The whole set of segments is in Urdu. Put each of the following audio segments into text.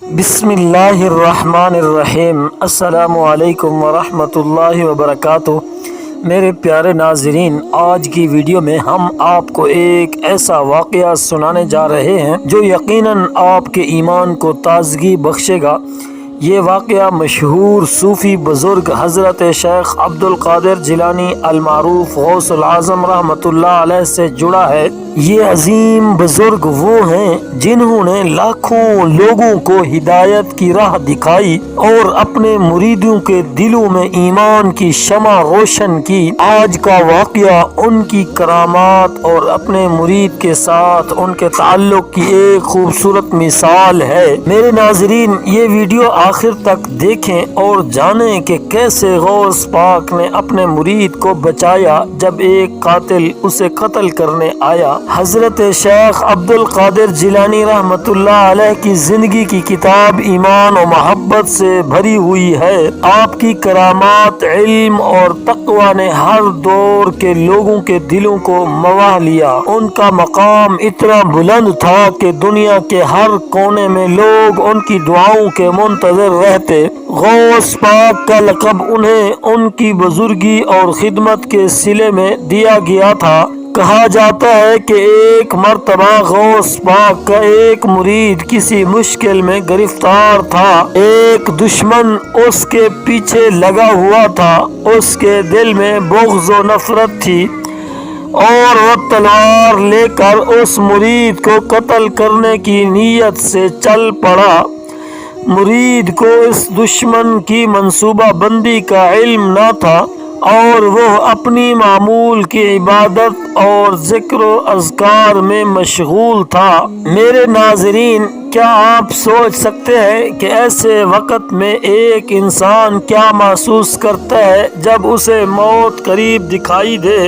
بسم اللہ الرحمن الرحیم۔ السلام علیکم ورحمۃ اللہ وبرکاتہ۔ میرے پیارے ناظرین، آج کی ویڈیو میں ہم آپ کو ایک ایسا واقعہ سنانے جا رہے ہیں جو یقیناً آپ کے ایمان کو تازگی بخشے گا۔ یہ واقعہ مشہور صوفی بزرگ حضرت شیخ عبد القادر جیلانی المعروف غوث العظم رحمۃ اللہ علیہ سے جڑا ہے۔ یہ عظیم بزرگ وہ ہیں جنہوں نے لاکھوں لوگوں کو ہدایت کی راہ دکھائی اور اپنے مریدوں کے دلوں میں ایمان کی شمع روشن کی۔ آج کا واقعہ ان کی کرامات اور اپنے مرید کے ساتھ ان کے تعلق کی ایک خوبصورت مثال ہے۔ میرے ناظرین، یہ ویڈیو آخر تک دیکھیں اور جانیں کہ کیسے غوث پاک نے اپنے مرید کو بچایا جب ایک قاتل اسے قتل کرنے آیا۔ حضرت شیخ عبد القادر جیلانی رحمۃ اللہ علیہ کی زندگی کی کتاب ایمان و محبت سے بھری ہوئی ہے۔ آپ کی کرامات، علم اور تقوی نے ہر دور کے لوگوں کے دلوں کو موہ لیا۔ ان کا مقام اتنا بلند تھا کہ دنیا کے ہر کونے میں لوگ ان کی دعاؤں کے منتظر رہتے۔ غوث پاک کا لقب انہیں ان کی بزرگی اور خدمت کے صلے میں دیا گیا تھا۔ کہا جاتا ہے کہ ایک مرتبہ غوث پاک کا ایک مرید کسی مشکل میں گرفتار تھا۔ ایک دشمن اس کے پیچھے لگا ہوا تھا۔ اس کے دل میں بغض و نفرت تھی اور وہ تلوار لے کر اس مرید کو قتل کرنے کی نیت سے چل پڑا۔ مرید کو اس دشمن کی منصوبہ بندی کا علم نہ تھا اور وہ اپنی معمول کی عبادت اور ذکر و اذکار میں مشغول تھا۔ میرے ناظرین، کیا آپ سوچ سکتے ہیں کہ ایسے وقت میں ایک انسان کیا محسوس کرتا ہے جب اسے موت قریب دکھائی دے؟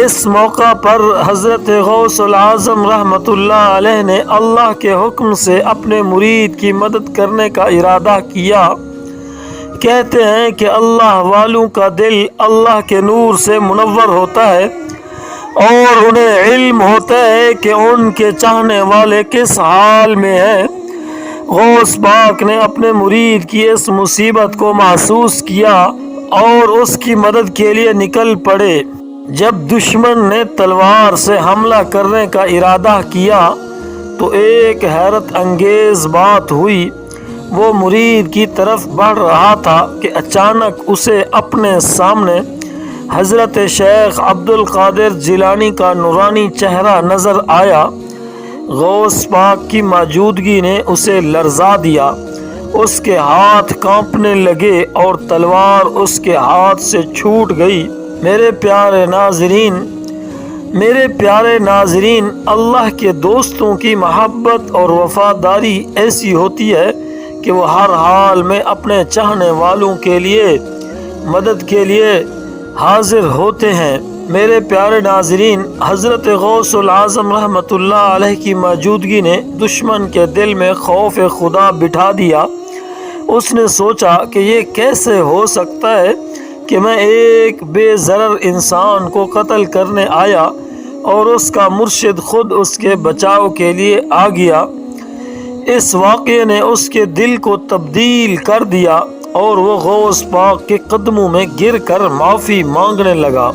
اس موقع پر حضرت غوث العظم رحمۃ اللہ علیہ نے اللہ کے حکم سے اپنے مرید کی مدد کرنے کا ارادہ کیا۔ کہتے ہیں کہ اللہ والوں کا دل اللہ کے نور سے منور ہوتا ہے اور انہیں علم ہوتا ہے کہ ان کے چاہنے والے کس حال میں ہیں۔ غوث پاک نے اپنے مرید کی اس مصیبت کو محسوس کیا اور اس کی مدد کے لیے نکل پڑے۔ جب دشمن نے تلوار سے حملہ کرنے کا ارادہ کیا تو ایک حیرت انگیز بات ہوئی۔ وہ مرید کی طرف بڑھ رہا تھا کہ اچانک اسے اپنے سامنے حضرت شیخ عبد القادر جیلانی کا نورانی چہرہ نظر آیا۔ غوث پاک کی موجودگی نے اسے لرزا دیا۔ اس کے ہاتھ کانپنے لگے اور تلوار اس کے ہاتھ سے چھوٹ گئی۔ میرے پیارے ناظرین، اللہ کے دوستوں کی محبت اور وفاداری ایسی ہوتی ہے کہ وہ ہر حال میں اپنے چاہنے والوں کے لیے مدد کے لیے حاضر ہوتے ہیں۔ میرے پیارے ناظرین، حضرت غوث العظم رحمۃ اللہ علیہ کی موجودگی نے دشمن کے دل میں خوف خدا بٹھا دیا۔ اس نے سوچا کہ یہ کیسے ہو سکتا ہے کہ میں ایک بے ضرر انسان کو قتل کرنے آیا اور اس کا مرشد خود اس کے بچاؤ کے لیے آ گیا۔ اس واقعے نے اس کے دل کو تبدیل کر دیا اور وہ غوث پاک کے قدموں میں گر کر معافی مانگنے لگا۔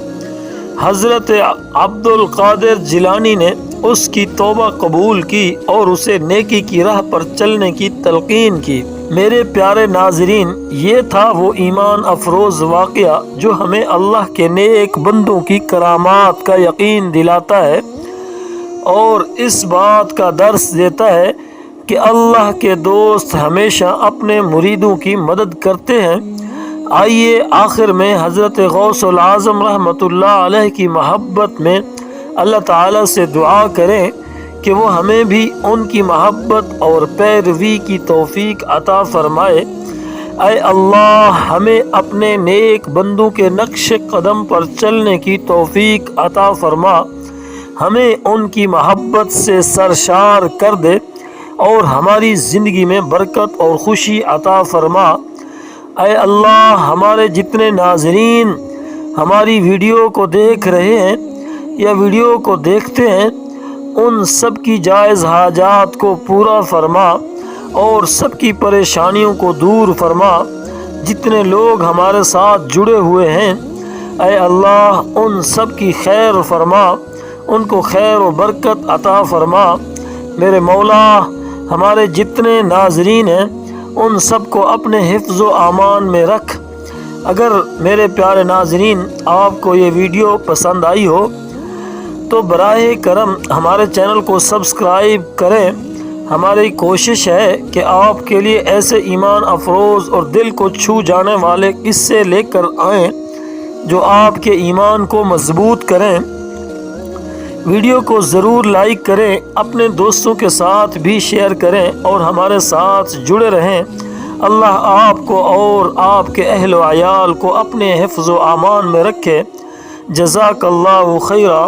حضرت عبد القادر جیلانی نے اس کی توبہ قبول کی اور اسے نیکی کی راہ پر چلنے کی تلقین کی۔ میرے پیارے ناظرین، یہ تھا وہ ایمان افروز واقعہ جو ہمیں اللہ کے نیک بندوں کی کرامات کا یقین دلاتا ہے اور اس بات کا درس دیتا ہے کہ اللہ کے دوست ہمیشہ اپنے مریدوں کی مدد کرتے ہیں۔ آئیے آخر میں حضرت غوث العظم رحمۃ اللہ علیہ کی محبت میں اللہ تعالیٰ سے دعا کریں کہ وہ ہمیں بھی ان کی محبت اور پیروی کی توفیق عطا فرمائے۔ اے اللہ، ہمیں اپنے نیک بندوں کے نقش قدم پر چلنے کی توفیق عطا فرما، ہمیں ان کی محبت سے سرشار کر دے اور ہماری زندگی میں برکت اور خوشی عطا فرما۔ اے اللہ، ہمارے جتنے ناظرین ہماری ویڈیو کو دیکھ رہے ہیں یا ویڈیو کو دیکھتے ہیں، ان سب کی جائز حاجات کو پورا فرما اور سب کی پریشانیوں کو دور فرما۔ جتنے لوگ ہمارے ساتھ جڑے ہوئے ہیں اے اللہ ان سب کی خیر فرما، ان کو خیر و برکت عطا فرما۔ میرے مولا ہمارے جتنے ناظرین ہیں ان سب کو اپنے حفظ و امان میں رکھ۔ اگر میرے پیارے ناظرین آپ کو یہ ویڈیو پسند آئی ہو تو براہ کرم ہمارے چینل کو سبسکرائب کریں۔ ہماری کوشش ہے کہ آپ کے لیے ایسے ایمان افروز اور دل کو چھو جانے والے قصے لے کر آئیں جو آپ کے ایمان کو مضبوط کریں۔ ویڈیو کو ضرور لائک کریں، اپنے دوستوں کے ساتھ بھی شیئر کریں اور ہمارے ساتھ جڑے رہیں۔ اللہ آپ کو اور آپ کے اہل و عیال کو اپنے حفظ و امان میں رکھے۔ جزاک اللہ خیرا۔